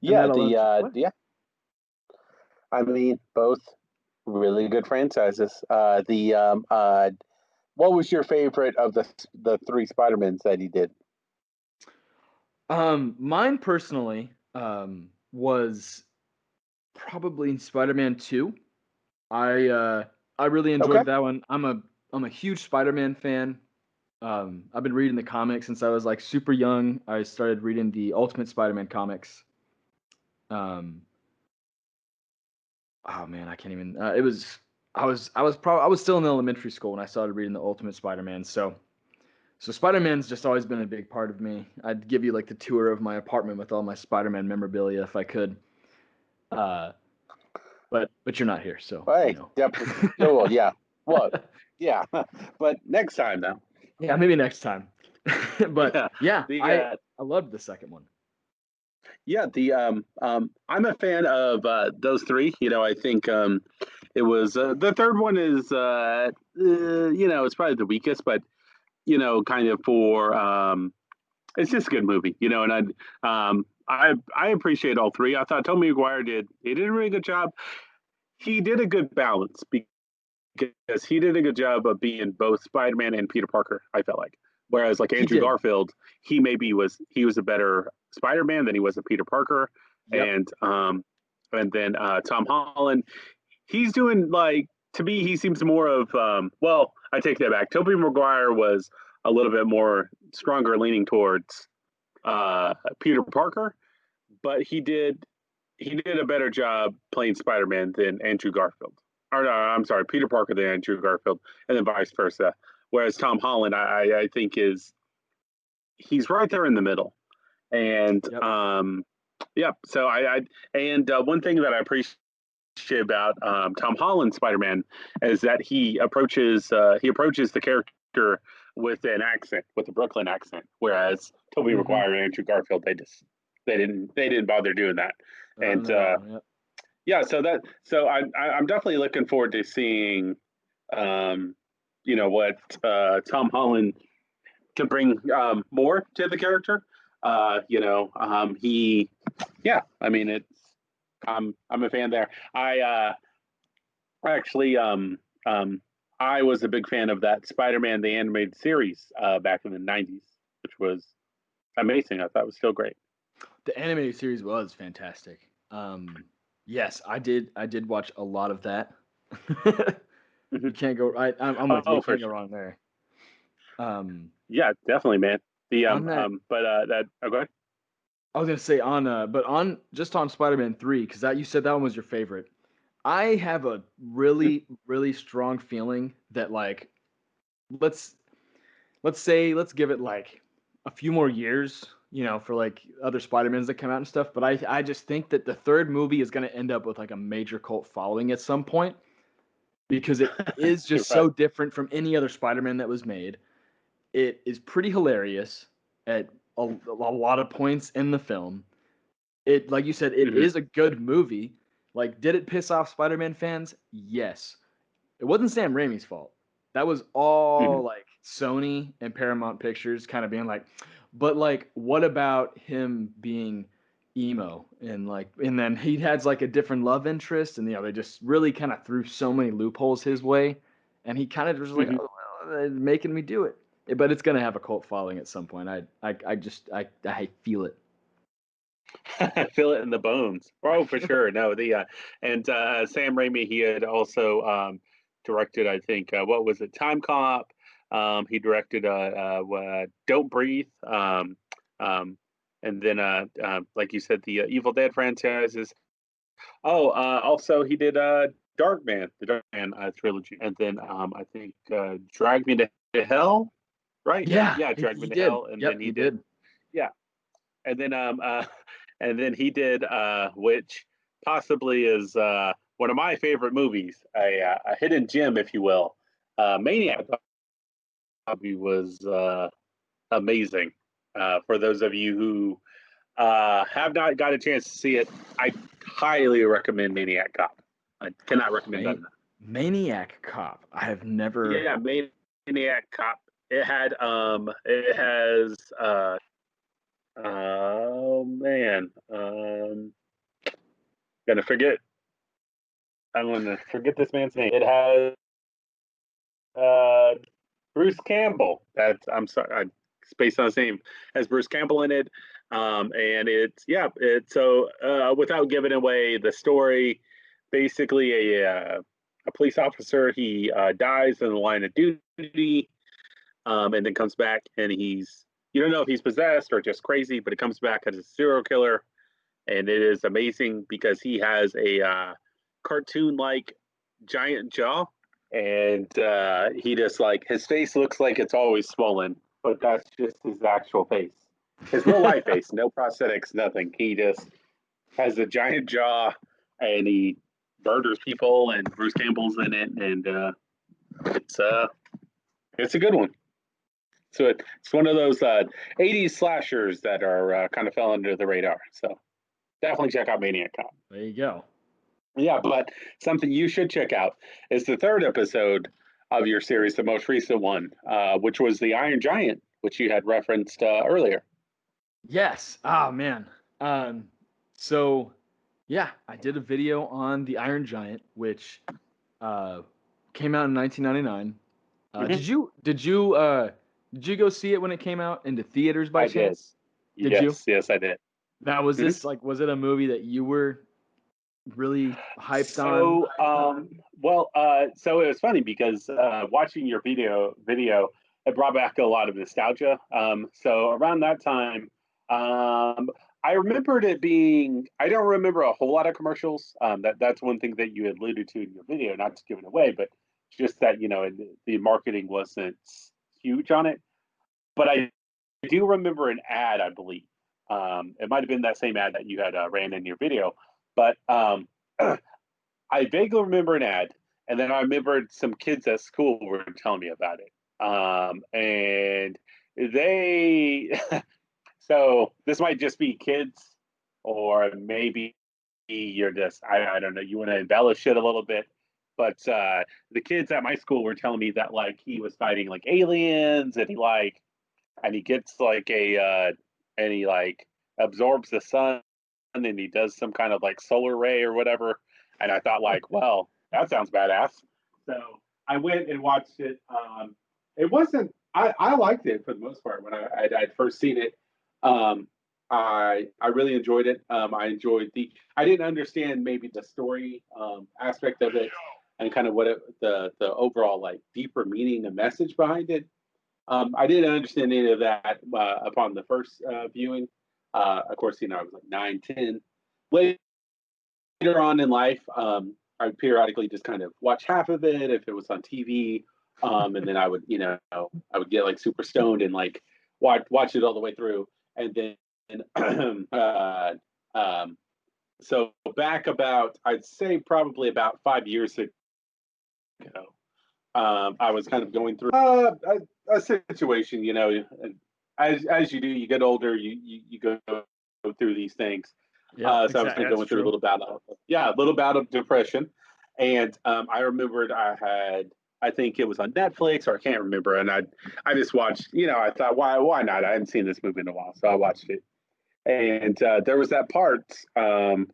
Yeah, that alone. What? yeah. I mean, both really good franchises. What was your favorite of the three Spider-Mans that he did? Mine personally, was probably Spider-Man 2. I uh I really Okay. enjoyed that one. I'm a huge Spider-Man fan. I've been reading the comics since I was like super young. I started reading the Ultimate Spider-Man comics. Um, oh man, I can't even. It was I was still in elementary school when I started reading the Ultimate Spider-Man. So Spider-Man's just always been a big part of me. I'd give you like the tour of my apartment with all my Spider-Man memorabilia if I could. Uh, but you're not here, so Hey, definitely. Oh, well, yeah. Well, yeah. But next time now. Yeah, maybe next time. But Yeah. yeah, The I loved the second one. Yeah, I'm a fan of those three. I think it was the third one is it's probably the weakest, but kind of for it's just a good movie. And I appreciate all three. I thought Tobey Maguire did a really good job. He did a good balance because he did a good job of being both Spider-Man and Peter Parker. I felt like, whereas like He Andrew did. Garfield, he was a better Spider-Man than he was a Peter Parker, Yep. and then Tom Holland, he's doing like to me he seems more of well, I take that back. Tobey Maguire was a little bit more stronger leaning towards Peter Parker, but he did a better job playing Spider-Man than Andrew Garfield. Or no, I'm sorry, Peter Parker than Andrew Garfield, and then vice versa. Whereas Tom Holland, I think he's right there in the middle. And Yep. yeah, so and one thing that I appreciate about Tom Holland's Spider-Man is that he approaches the character with an accent, with a Brooklyn accent. Whereas Tobey Mm-hmm. Maguire and Andrew Garfield, they didn't bother doing that. Oh And no. Yep. yeah, I'm definitely looking forward to seeing, um, what Tom Holland can bring more to the character. He, yeah, I mean, I'm a fan there. Actually, I was a big fan of that Spider-Man the animated series back in the '90s, which was amazing. I thought it was still great. The animated series was fantastic. Yes, I did watch a lot of that. You Mhm. can't go. I'm with you. Oh, You for can't go sure. wrong there. Um, Yeah, definitely, man. The on that, but that go ahead. I was gonna say on but on just on Spider-Man 3, because that you said that one was your favorite. I have a really strong feeling that like let's let's give it like a few more years, for like other Spider-Mans that come out and stuff. But I just think that the third movie is gonna end up with like a major cult following at some point because it is You're just right. so different from any other Spider-Man that was made. It is pretty hilarious at a lot of points in the film. It, like you said, it Hmm. is a good movie. Like, did it piss off Spider-Man fans? Yes. It wasn't Sam Raimi's fault. That was all Hmm. like Sony and Paramount Pictures kind of being like, but like, what about him being emo and like, and then he has like a different love interest, and they just really kind of threw so many loopholes his way, and he kind of was like, Hmm. oh, well, they're making me do it. But it's gonna have a cult following at some point. I feel it. Feel it in the bones. Oh, for sure. No, the and Sam Raimi, he had also directed, I think, what was it, Time Cop. He directed Don't Breathe. And then, like you said, the Evil Dead franchises. Oh, also he did Darkman, the Darkman trilogy, and then I think Drag Me to Hell, right? Yeah, Yeah, Drag Me he to did. Hell, and then Yep, he he did, did. yeah, and then and then he did which possibly is one of my favorite movies, a hidden gem, if you will. Maniac Copy was amazing. For those of you who have not got a chance to see it, I highly recommend Maniac Cop. I cannot recommend that Ma- enough. Maniac Cop. I have never. Yeah, Maniac Cop. It has oh man, gonna forget. I'm gonna forget this man's name. It has uh Bruce Campbell. That's I'm sorry, I spaced on his name. Has Bruce Campbell in it, and it's yeah. It's so without giving away the story, basically a police officer, he dies in the line of duty, and then comes back, and he's, you don't know if he's possessed or just crazy, but he comes back as a serial killer, and it is amazing because he has a cartoon like giant jaw, and he just like his face looks like it's always swollen, but that's just his actual face, his real life face, no prosthetics, nothing. He just has a giant jaw, and he murders people, and Bruce Campbell's in it, and it's uh it's a good one. So it's one of those '80s slashers that are kind of fell under the radar. So definitely check out Maniac Cop. There you go. Yeah, but something you should check out is the third episode of your series, the most recent one, which was the Iron Giant, which you had referenced earlier. Yes. Oh man. Um. So, yeah, I did a video on the Iron Giant, which uh came out in 1999. Hmm. Did you go see it when it came out into theaters by I did. chance? Did you? Yes, I did. Now, was Hmm. this like was it a movie that you were really hyped on? So, so it was funny because watching your video, it brought back a lot of nostalgia. So around that time, um, I remembered it being. I don't remember a whole lot of commercials. That's one thing that you had alluded to in your video, not to give it away, but just that the marketing wasn't huge on it. But I do remember an ad, I believe. It might have been that same ad that you had ran in your video, but I vaguely remember an ad, and then I remembered some kids at school were telling me about it. And they, so this might just be kids, or maybe you're just, I don't know, you want to embellish it a little bit. But the kids at my school were telling me that like he was fighting like aliens, and he gets like and he like absorbs the sun, and he does some kind of like solar ray or whatever. And I thought like, well, that sounds badass. So I went and watched it. It wasn't. I liked it for the most part when I'd first seen it. Um, I really enjoyed it. I enjoyed the. I didn't understand maybe the story aspect of it and kind of the overall like deeper meaning and message behind it. I didn't understand any of that upon the first viewing. Of course, I was like 9, 10. Later on in life, I would periodically just kind of watch half of it if it was on TV, and then I would, I would get like super stoned and like watch it all the way through, and then so back about I'd say probably about 5 years ago, I was kind of going through a situation, and as you do, you get older, you go through these things. Yeah, So I was exactly. kind of That's going through true. a little bout of depression, and I remembered I think it was on Netflix or I can't remember, and I just watched, I thought why not? I hadn't seen this movie in a while, so I watched it, and there was that part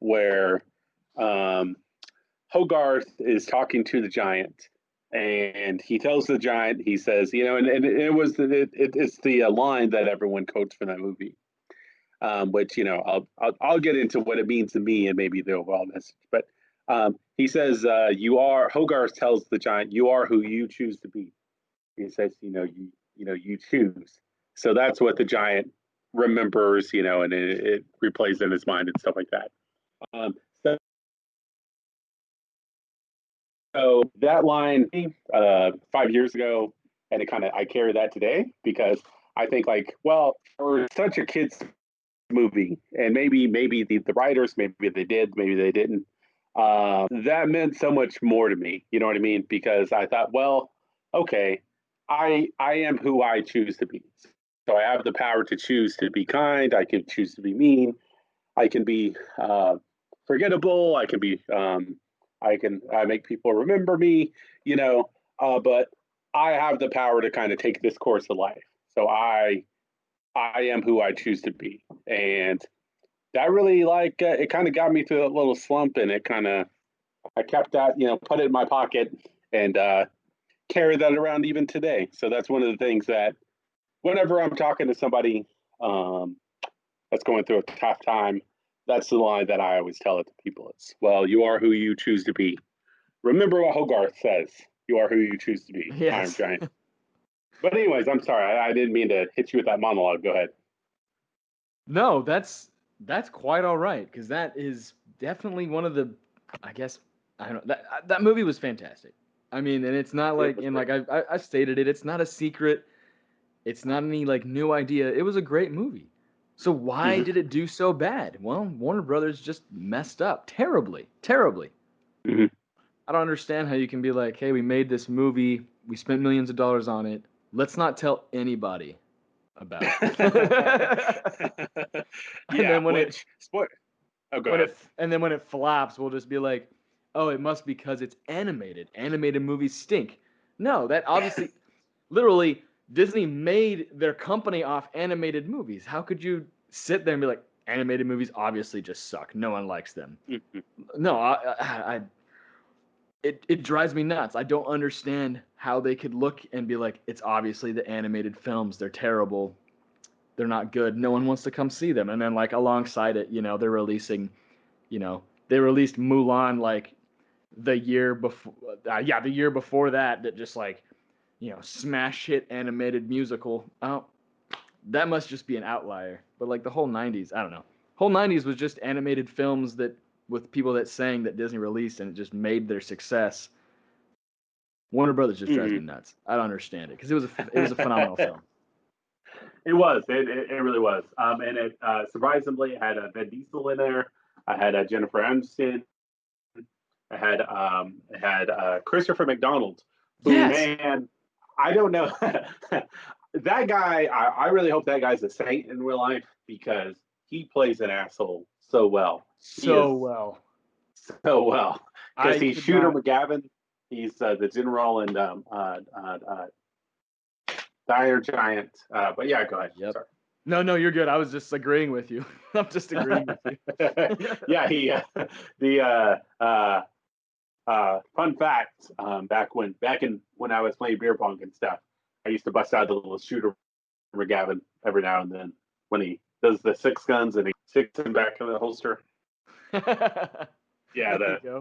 where um, Hogarth is talking to the giant, and he tells the giant, he says, and it's the line that everyone quotes from that movie, which I'll get into what it means to me and maybe the overall message. But he says, "You are." Hogarth tells the giant, "You are who you choose to be." He says, you choose." So that's what the giant remembers, and it replays in his mind and stuff like that. Um, so So that line 5 years ago, and I carry that today because I think like, well, for such a kids movie, and maybe the writers, maybe they did, maybe they didn't. That meant so much more to me. You know what I mean? Because I thought, well, okay, I am who I choose to be. So I have the power to choose to be kind. I can choose to be mean. I can be forgettable. I can make people remember me, you know. But I have the power to kind of take this course of life. So I am who I choose to be, and that really like it kind of got me through a little slump, and it kind of I kept that, put it in my pocket and carry that around even today. So that's one of the things that whenever I'm talking to somebody um, that's going through a tough time, that's the line that I always tell it to people. It's, well, you are who you choose to be. Remember what Hogarth says. You are who you choose to be. Iron Yes. Giant. But anyways, I'm sorry. I didn't mean to hit you with that monologue. Go ahead. No, that's quite all right because that is definitely one of the, I guess, I don't know, that movie was fantastic. I mean, and it's not It like, was and great. like I stated it, it's not a secret. It's not any like new idea. It was a great movie. So why Mm-hmm. did it do so bad? Well, Warner Brothers just messed up terribly, terribly. Mm-hmm. I don't understand how you can be like, hey, we made this movie, we spent millions of dollars on it. Let's not tell anybody about it. and Yeah, then when it which sport? Oh, go when ahead. it and then when it flops, we'll just be like, "Oh, it must be because it's animated. Animated movies stink." No, that obviously, literally, Disney made their company off animated movies. How could you sit there and be like, "Animated movies obviously just suck. No one likes them." Mhm. No, it drives me nuts. I don't understand how they could look and be like, "It's obviously the animated films. They're terrible. They're not good. No one wants to come see them." And then like alongside it, they're releasing they released Mulan like the year before. Yeah, the year before that just like smash hit animated musical. Oh, that must just be an outlier. But like the whole '90s, I don't know. Whole '90s was just animated films that with people that sang that Disney released and it just made their success. Warner Brothers just drives Mhm. me nuts. I don't understand it because it was a phenomenal film. It was. It really was. And it surprisingly it had a Vin Diesel in there. I had Jennifer Aniston. I had Christopher McDonald, who Yes, man, I don't know. That guy, I really hope that guy's a saint in real life because he plays an asshole so well. He is So well. so well because I he's could Shooter not. McGavin. He's the general and the Iron Giant. But yeah, go ahead. Yep. Sorry. No, you're good. I was just agreeing with you. I'm just agreeing with you. Yeah, he the fun fact, back in when I was playing beer pong and stuff, I used to bust out the little Shooter McGavin every now and then when he does the six guns and he sticks them back in the holster. Yeah, There you go.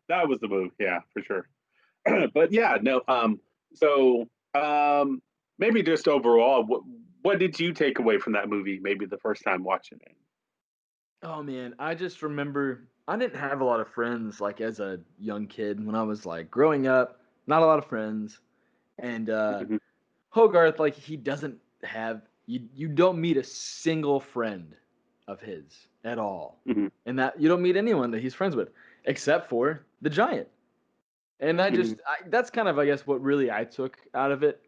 that was the move. Yeah, for sure. But yeah, no. So maybe just overall, what did you take away from that movie? Maybe the first time watching it. Oh man, I just remember I didn't have a lot of friends like as a young kid when I was like growing up. Not a lot of friends, and Mhm, Hogarth, like he doesn't have you don't meet a single friend of his at all. mhm, And that you don't meet anyone that he's friends with except for the giant. And mhm, that's kind of I guess what really I took out of it.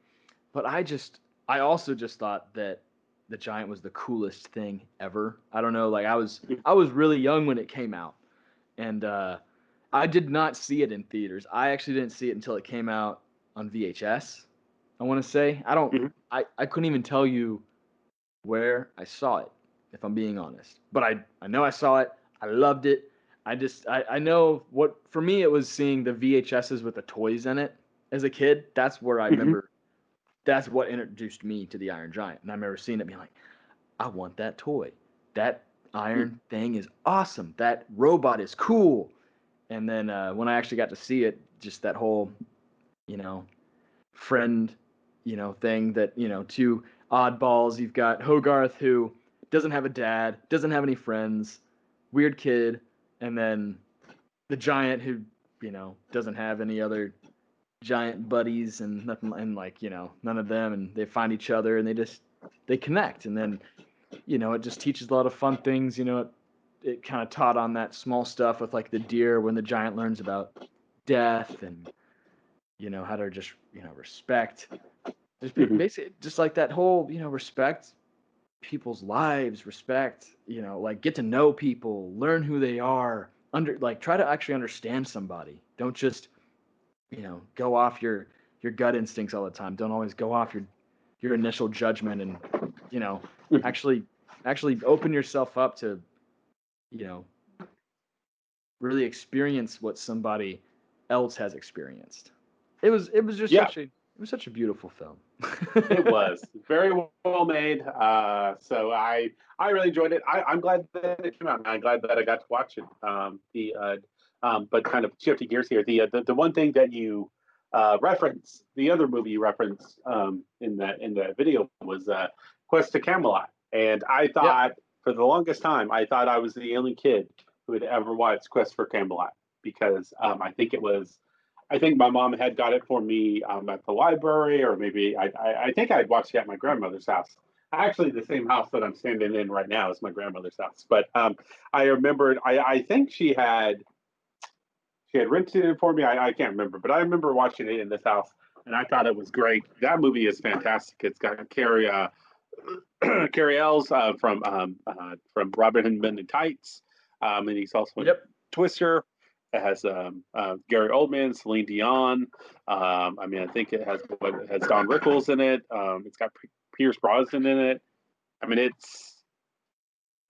But I also just thought that the giant was the coolest thing ever. I don't know, like I was really young when it came out. And I did not see it in theaters. I actually didn't see it until it came out on VHS. I want to say mhm, I couldn't even tell you where I saw it, if I'm being honest. But I know I saw it. I loved it. I know what for me it was seeing the VHSs with the toys in it as a kid. That's where I mhm, remember. That's what introduced me to the Iron Giant, and I remember seeing it being like, I want that toy. That mhm. iron thing is awesome. That robot is cool. And then when I actually got to see it, just that whole, you know, friend, thing that, two oddballs. You've got Hogarth who doesn't have a dad, doesn't have any friends, weird kid, and then the giant who, doesn't have any other giant buddies and nothing, and like, none of them, and they find each other and they connect, and then, it just teaches a lot of fun things. It kind of taught on that small stuff with like the deer when the giant learns about death and how to just respect just Mhm. basically just like that whole respect people's lives, respect, like get to know people, learn who they are, under like try to actually understand somebody. Don't just go off your gut instincts all the time. Don't always go off your initial judgment, and you know actually actually open yourself up to you know really experience what somebody else has experienced. It was just Yeah, such a beautiful film. it was very well made. So I really enjoyed it. I'm glad that it came out. I'm glad that I got to watch it. But kind of shifting gears here, the one thing that you reference, the other movie you referenced in that video was Quest to Camelot, and I Yep. thought for the longest time I thought I was the only kid who had ever watched Quest for Camelot because I think my mom had got it for me at the library, or maybe I think I had watched it at my grandmother's house. Actually, the same house that I'm standing in right now is my grandmother's house. But I remembered, I think she had rented it for me. I can't remember, but I remember watching it in this house, and I thought it was great. That movie is fantastic. It's got Carrie Ells from Robin Hood Men in Tights, and he's also in Yep. Twister. It has Gary Oldman, Celine Dion. I mean, I think it has Don Rickles in it. It's got Pierce Brosnan in it. I mean,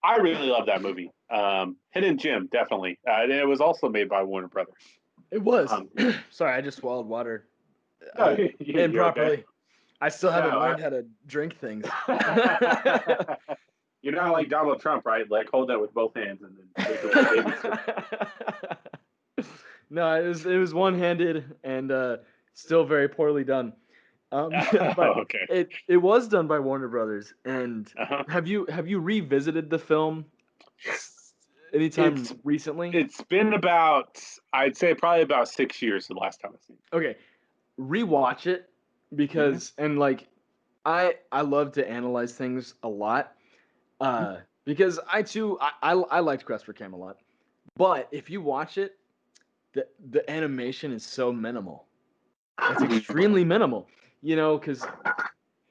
I really love that movie. Hidden Gem, definitely. And it was also made by Warner Brothers. It was. Um, Sorry, I just swallowed water no, you're okay. improperly. I still haven't No, learned how to drink things. you're not like Donald Trump, right? Like hold that with both hands and then drink it with baby steps. No, it was one-handed and still very poorly done. But Okay. it was done by Warner Brothers. And Uh-huh. have you revisited the film anytime It's recently? it's been about I'd say probably about 6 years the last time I've seen Okay, rewatch it it. because and like I love to analyze things a lot. Hmm. Because I too I liked Quest for Camelot, but if you watch it, the animation is so minimal. It's Hmm. extremely minimal. because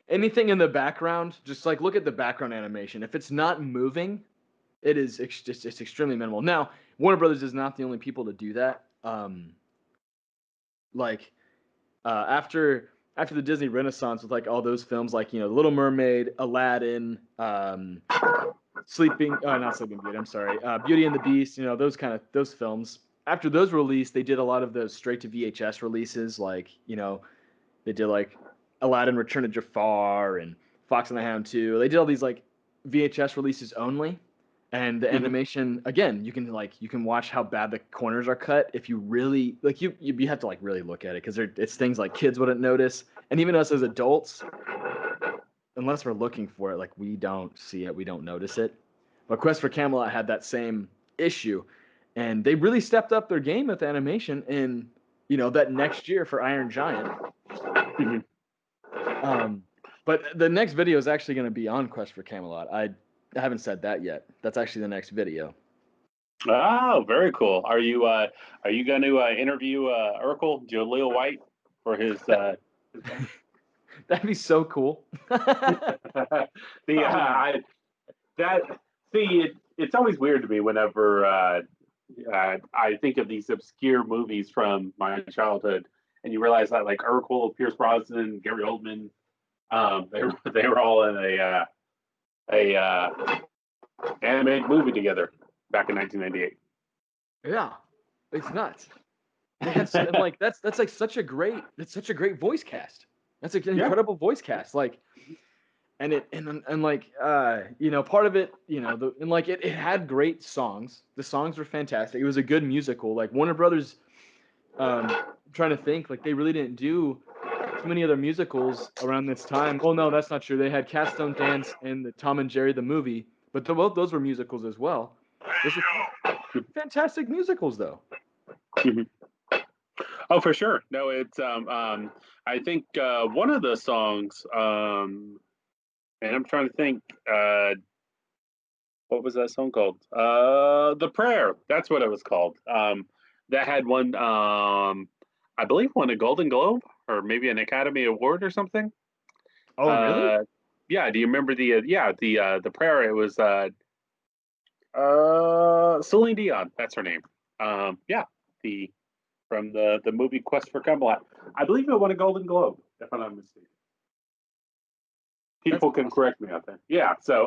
anything in the background, just like look at the background animation. If it's not moving, it's extremely minimal. Now, Warner Brothers is not the only people to do that. Like after the Disney Renaissance with like all those films, like The Little Mermaid, Aladdin, not Sleeping Beauty. I'm sorry, Beauty and the Beast. Those films. After those released, they did a lot of those straight to VHS releases, like they did like Aladdin, Return of Jafar, and Fox and the Hound 2. They did all these like VHS releases only, and the animation again, you can watch how bad the corners are cut if you really like you have to like really look at it because it's things like kids wouldn't notice, and even us as adults, unless we're looking for it, like we don't see it, we don't notice it. But Quest for Camelot had that same issue, and they really stepped up their game with animation in that next year for Iron Giant. But the next video is actually going to be on Quest for Camelot. I haven't said that yet. That's actually the next video. Oh, very cool. Are you going to interview Urkel, Jaleel White, for his? That'd be so cool. It's always weird to me whenever I think of these obscure movies from my childhood, and you realize that like Urkel, Pierce Brosnan, Gary Oldman, they were all in a animated movie together back in 1998. Yeah, it's nuts. They had like that's like such a great voice cast. That's an incredible voice cast. Like, and like part of it, and like it had great songs. The songs were fantastic. It was a good musical. Like Warner Brothers, trying to think, like they really didn't do too many other musicals around this time. Well, no, that's not true. They had Cats Don't Dance and the Tom and Jerry the movie, but both those were musicals as well. Those were fantastic musicals, though. Oh, for sure. No, it's I think one of the songs, and I'm trying to think, what was that song called? The Prayer. That's what it was called. That had one, I believe, won a Golden Globe or maybe an Academy Award or something. Oh, really? Yeah. Do you remember the Prayer? It was Celine Dion. That's her name. Yeah, the from the movie Quest for Camelot. I believe it won a Golden Globe, if I'm not mistaken. People can correct me out there. Yeah, so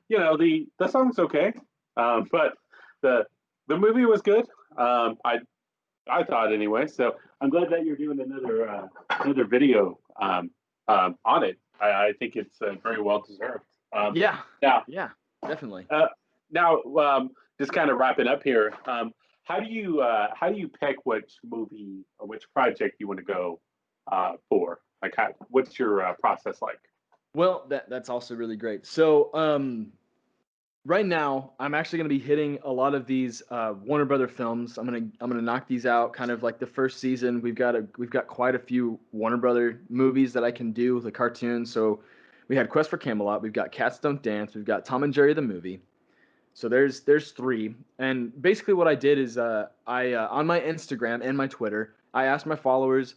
the song's okay, but the movie was good. I thought anyway. So I'm glad that you're doing another video on it. I think it's very well deserved. Yeah. Now, Yeah, definitely. Now, just kind of wrapping up here. How do you pick which movie or which project you want to go for? Like, what's your process like? Well, that's also really great. So, right now, I'm actually going to be hitting a lot of these Warner Brother films. I'm gonna knock these out. Kind of like the first season, we've got quite a few Warner Brother movies that I can do, the cartoons. So, we had Quest for Camelot. We've got Cats Don't Dance. We've got Tom and Jerry the movie. So there's three, and basically what I did is I on my Instagram and my Twitter, I asked my followers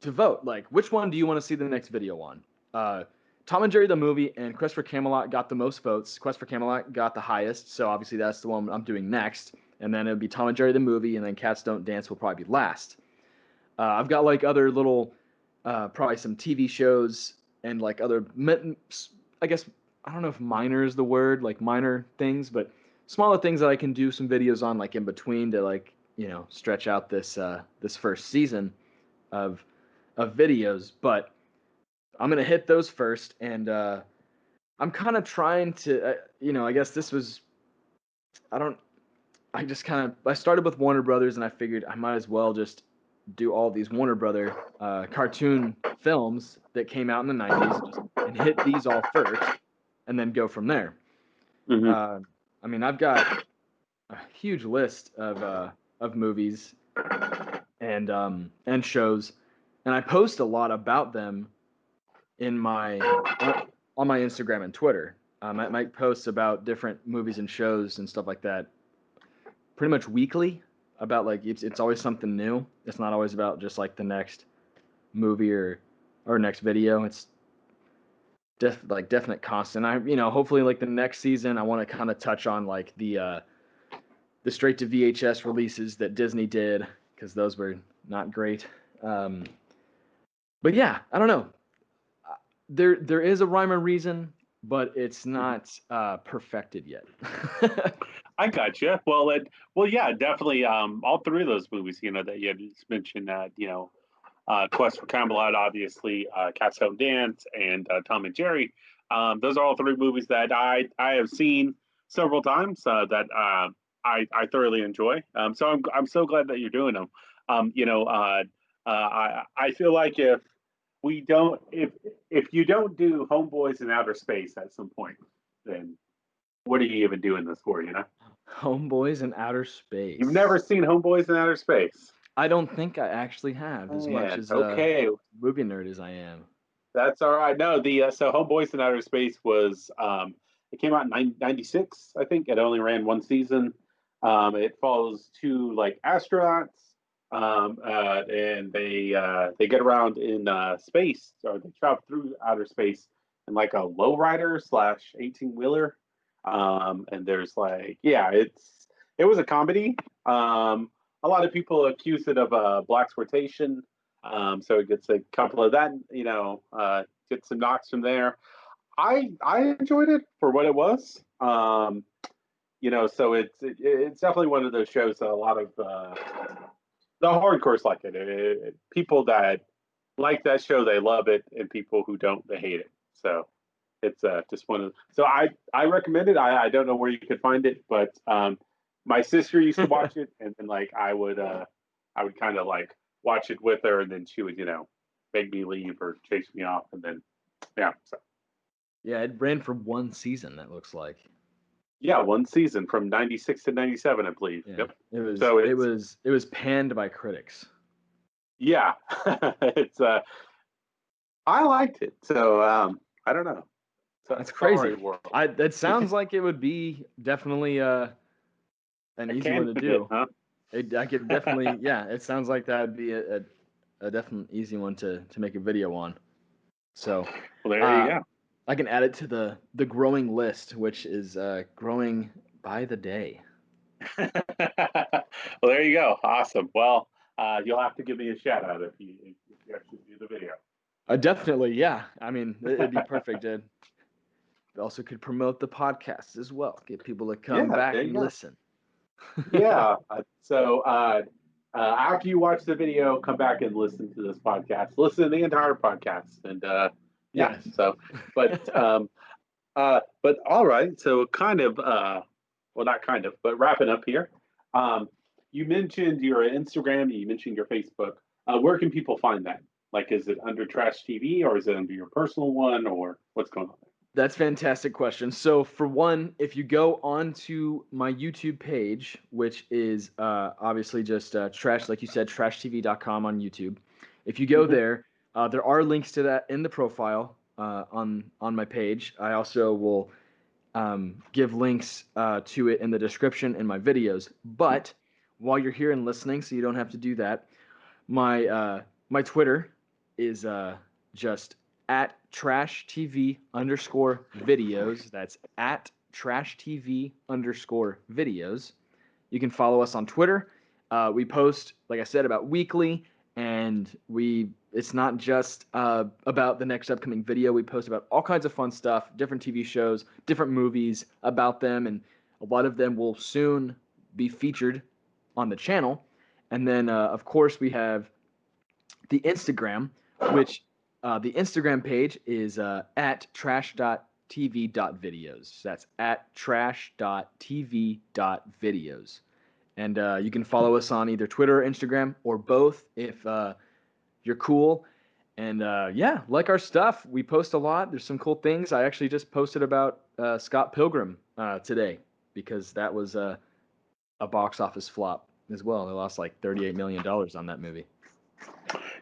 to vote, like which one do you want to see the next video on? Tom and Jerry the movie and Quest for Camelot got the most votes. Quest for Camelot got the highest, so obviously that's the one I'm doing next. And then it would be Tom and Jerry the movie, and then Cats Don't Dance will probably be last. I've got like other little, probably some TV shows and like other, I guess I don't know if minor is the word, like minor things, but smaller things that I can do some videos on, like in between to like stretch out this first season of videos. But I'm gonna hit those first, and I'm kind of trying to, I guess this was, I don't, I started with Warner Brothers, and I figured I might as well just do all these Warner Brother cartoon films that came out in the 90s and hit these all first, and then go from there. Mm-hmm. I mean, I've got a huge list of movies and shows, and I post a lot about them in my on my Instagram and Twitter. I might post about different movies and shows and stuff like that, pretty much weekly. About like it's always something new. It's not always about just like the next movie or or next video. It's definite constant. Hopefully like the next season, I want to kind of touch on like the straight to VHS releases that Disney did, because those were not great. But yeah, I don't know. There is a rhyme or reason, but it's not perfected yet. I got you. Well, yeah, definitely. All three of those movies, that you had just mentioned, Quest for Camelot, obviously, Cat's Home Dance, and Tom and Jerry. Those are all three movies that I have seen several times. That I thoroughly enjoy. So I'm so glad that you're doing them. I feel like if you don't do Homeboys in Outer Space at some point, then what are you even doing this for? Homeboys in Outer You've never Space. seen Homeboys in Outer Space. I don't think I actually have, as much Man, as a okay, movie nerd as I am. that's all right. No, the so Homeboys in Outer Space was it came out in '96, I think. It only ran one season. It follows two like astronauts, and they get around in space, or they travel through outer space in like a lowrider slash 18-wheeler. And there's like, yeah, it was a comedy. A lot of people accuse it of black exploitation. So it gets a couple of that, get some knocks from there. I enjoyed it for what it was. So it's definitely one of those shows that a lot of the hardcores like it. People that like that show, they love it, and people who don't, they hate it. So it's just one of. So I recommend it. I don't know where you could find it, but my sister used to watch it, and then like I would kind of like watch it with her, and then she would make me leave or chase me off, and then yeah. So Yeah, it ran for one season, that looks like. yeah, one season from '96 to '97, I believe. Yeah. Yep. It was So it it's was it was panned by critics. yeah, it's I liked it. So I don't know. So That's sorry, crazy. world. That sounds like it would be definitely an A easy one to candidate, do. huh? I could definitely, yeah, it sounds like that would be a definite easy one to make a video on. So, Well, there you uh, go. I can add it to the growing list, which is growing by the day. Well, there you go. Awesome. Well, you'll have to give me a shout out if you actually do the video. Definitely, yeah. I mean, it'd be perfect. It also could promote the podcast as well, get people to come Yeah, there back you and go. listen. Yeah. After you watch the video, come back and listen to this podcast. Listen to the entire podcast, and yeah. Yes. So, but all right. So, kind of, well, not kind of, but wrapping up here. Um, you mentioned your Instagram. You mentioned your Facebook. Where can people find that? Like, is it under Trash TV, or is it under your personal one, or what's going on That's a fantastic question. So for one, if you go onto my YouTube page, which is obviously just trash, like you said, trashtv.com on YouTube. If you go there? there, there are links to that in the profile on my page. I also will give links to it in the description in my videos. But while you're here and listening, so you don't have to do that, my Twitter is just at trash TV underscore videos. That's at trash TV underscore videos. You can follow us on Twitter. We post, like I said, about weekly, and it's not just about the next upcoming video. We post about all kinds of fun stuff, different TV shows, different movies about them, and a lot of them will soon be featured on the channel. And then, of course, we have the Instagram, which the Instagram page is at trash.tv.videos. That's at trash.tv.videos. And you can follow us on either Twitter or Instagram or both if you're cool. And yeah, like our stuff. We post a lot. There's some cool things. I actually just posted about Scott Pilgrim today because that was a box office flop as well. They lost like $38 million on that movie.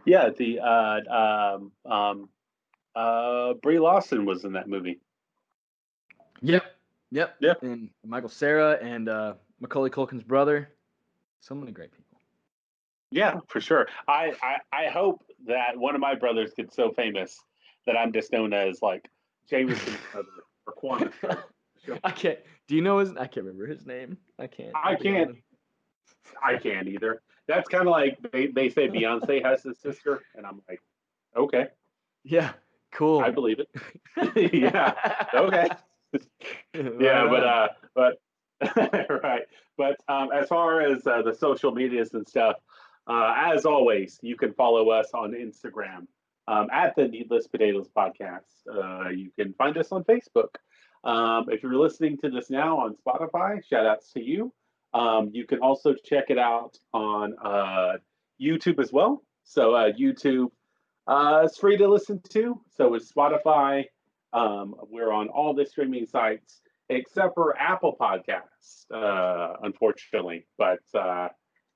Yeah, the Brie Larson was in that movie. Yep. Yep. Yeah, And Michael Cera and Macaulay Culkin's brother. So many great people. yeah, for sure. I hope that one of my brothers gets so famous that I'm just known as like Jameson's brother or Quanah's brother. I can't. Do you know his? I can't remember his name. I can't. I can't. I can't either. That's kind of like they say Beyonce has a sister, and I'm like, okay, Yeah. Cool. I believe it. Yeah. Okay. Yeah, Right but right. But as far as the social medias and stuff, as always, you can follow us on Instagram at the Needless Potatoes Podcast. You can find us on Facebook. If you're listening to this now on Spotify, shout outs to you. You can also check it out on YouTube as well. So YouTube is free to listen to. So is Spotify. We're on all the streaming sites except for Apple Podcasts, unfortunately. But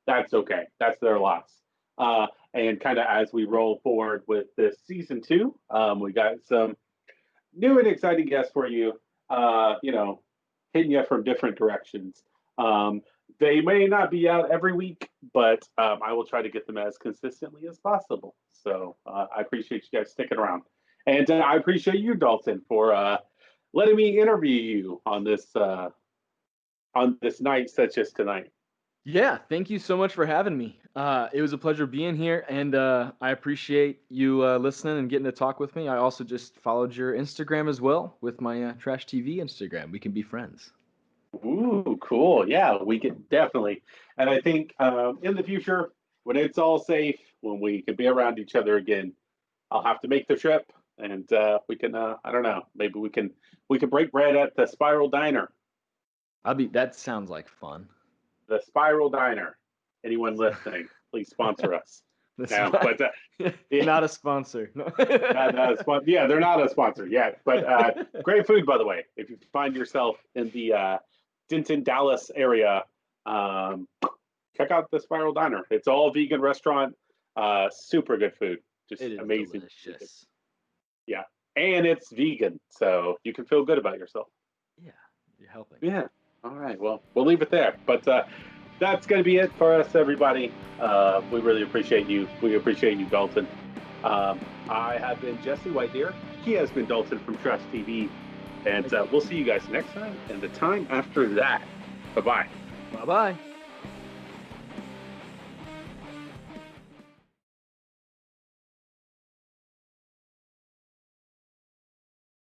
that's okay. That's their loss. And kind of as we roll forward with this season 2, we got some new and exciting guests for you. Hitting you from different directions. They may not be out every week, but I will try to get them as consistently as possible. So I appreciate you guys sticking around. And I appreciate you, Dalton, for letting me interview you on this night such as tonight. Yeah, thank you so much for having me. It was a pleasure being here, and I appreciate you listening and getting to talk with me. I also just followed your Instagram as well with my Trash TV Instagram. We can be friends. Ooh, cool. Yeah, we can definitely. And I think in the future, when it's all safe, when we can be around each other again, I'll have to make the trip, and we can. I don't know. Maybe we can break bread at the Spiral Diner. That sounds like fun. The Spiral Diner. Anyone listening, please sponsor us. Now, but yeah. Not a sponsor. No. not a sponsor. Yeah, they're not a sponsor yet. But great food, by the way. If you find yourself in the Denton, Dallas area, check out the Spiral Diner. It's all vegan restaurant. Super good food. Just amazing. Delicious. Yeah, and it's vegan, so you can feel good about yourself. Yeah, you're helping. Yeah. All right. Well, we'll leave it there. But that's going to be it for us, everybody. We really appreciate you. We appreciate you, Dalton. I have been Jesse Whitedeer. He has been Dalton from TrashTV. And we'll see you guys next time and the time after that. Bye-bye. Bye-bye.